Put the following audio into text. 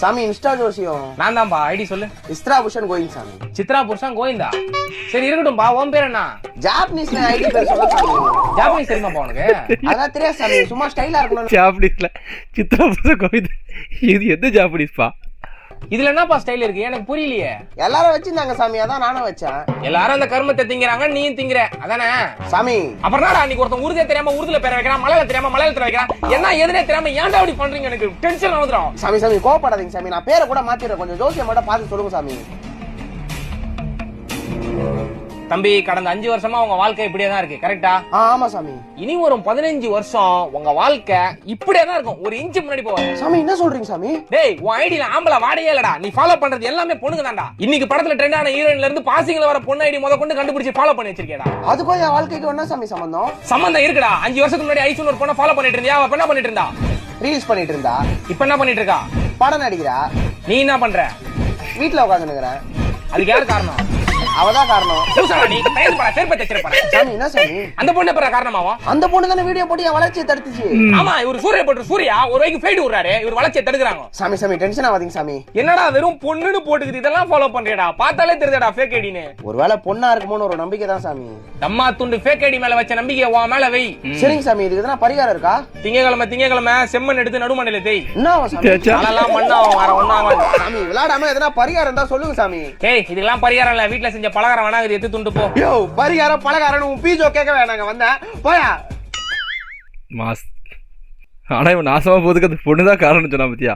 சாமி இன்ஸ்டா ஜோசியம் நான் தான்ப்பா. ஐடி சொல்லு. இஸ்ரா புஷன் கோயிங் சாமி. சித்ரா புருஷன் கோவிந்தா. சரி இருக்கட்டும்பா. உன் பேர் என்ன? ஜாப்பனீஸ்ல ஐடி பேர் சொல்ல சாமி. ஜாப்பனீஸ் தெரியுமாப்பா உனக்கு? அதான் தெரியாது சாமி, சும்மா ஸ்டைலா இருக்கணும். ஜாப்பனீஸ்ல சித்ரா புருஷன் கோவிந்த். இது எந்த ஜாப்பனீஸ்பா? இதுல என்னப்பா ஸ்டைல் இருக்கு எனக்கு புரியலையே. எல்லாரும் வச்சிருந்தாங்க சாமி, அதான் நானும் வச்சேன். எல்லாரும் அந்த கருமத்தை திங்கிறாங்க, நீயும் திங்கிற அதானே சாமி. அப்புறம் என்னடா அன்னைக்கு ஒருத்தன் உருதே தெரியாம உருதுல பேர வைக்கிறான், மலையில தெரியாம மலையில வைக்கிறான், என்ன எதுனே தெரியாம ஏன்டா அப்படி பண்றீங்க? எனக்கு டென்ஷன் வந்துடும். சாமி சாமி கோவப்படாதீங்க சாமி, நான் பேரை கூட மாத்திடுறேன். கொஞ்சம் ஜோசியம் மட்டும் பார்த்து சொல்லுங்க சாமி. தம்பி, கடந்த 5 வருஷமா உங்க வாழ்க்கை இப்படியே தான் இருக்கு, கரெக்டா? ஆமா சாமி. இனி வரும் 15 வருஷம் உங்க வாழ்க்கை இப்படியே தான் இருக்கும். ஒரு இன்ச்சு முன்னாடி போவாது. சாமி என்ன சொல்றீங்க சாமி? டேய், உன் ஐடியில ஆம்பளை வாடையே இல்லடா. நீ ஃபாலோ பண்றது எல்லாமே பொண்ணுங்க தான்டா. இன்னைக்கு படத்துல ட்ரெண்டான ஹீரோயின்ல இருந்து பாசிங்ல வர பொண்ணு ஐடி முத கொண்டு கண்டுபிடிச்சு ஃபாலோ பண்ணி வச்சிருக்கேடா. அதுக்கும் என் வாழ்க்கைக்கு என்ன சாமி சம்பந்தம்? சம்பந்தம் இருக்குடா. 5 வருஷத்துக்கு முன்னாடி ஐசூன் ஒரு பொண்ணை ஃபாலோ பண்ணிட்டு இருந்தியா? அவ என்ன பண்ணிட்டு இருந்தா? ரீல்ஸ் பண்ணிட்டு இருந்தா. இப்ப என்ன பண்ணிட்டு இருக்கா? படம் நடிக்கிறா. நீ என்ன பண்ற? வீட்டுல உட்காந்துருக்கிறேன். அதுக்கு யாரு காரணம்? அவதான் காரணம். சாமி என்ன சாமி? அந்த பொண்ணு எப்ப காரணமாவும்? அந்த பொண்ணு தானே வீடியோ போட்டு என் வளர்ச்சியை தடுத்துச்சு. ஆமா, இவர் சூர்யா ஒரு வைக்கு ஃபைட் விடுறாரு, இவர் வளர்ச்சியை தடுக்குறாங்க. சாமி சாமி டென்ஷன் ஆகாதீங்க சாமி. என்னடா வெறும் பொண்ணுன்னு போட்டுக்குது, இதெல்லாம் ஃபாலோ பண்றேடா? பார்த்தாலே தெரியுதுடா ஃபேக் ஐடின்னு. ஒருவேளை பொண்ணா இருக்குமோன்னு ஒரு நம்பிக்கை தான் சாமி. தம்மா துண்டு ஃபேக் ஐடி மேல வச்ச நம்பிக்கை உன் மேல வை. சரிங்க சாமி, இதுக்கு எதனா பரிகாரம் இருக்கா? திங்கக்கிழமை செம்மண் எடுத்து நடுமண்டையில தேய். என்ன சாமி? அதெல்லாம் மண்ணாவும் வர ஒண்ணாவும். சாமி விளையாடாம எதனா பரிகாரம் தான் சொல்லுங்க சாமி. ஏய், இதெல்லாம் பரிகாரம் இல்ல. வீட்டுல செஞ்ச பலகாரம் வேணா இது எடுத்து துண்டு போ. யோ, பரிகாரம் பலகாரம் உன் பீஜோ கேட்க வேணாங்க வந்தேன். போயா மாஸ். ஆனா இவன் நாசமா போறதுக்கு அந்த பொண்ணுதான் காரணம் சொன்னா பத்தியா?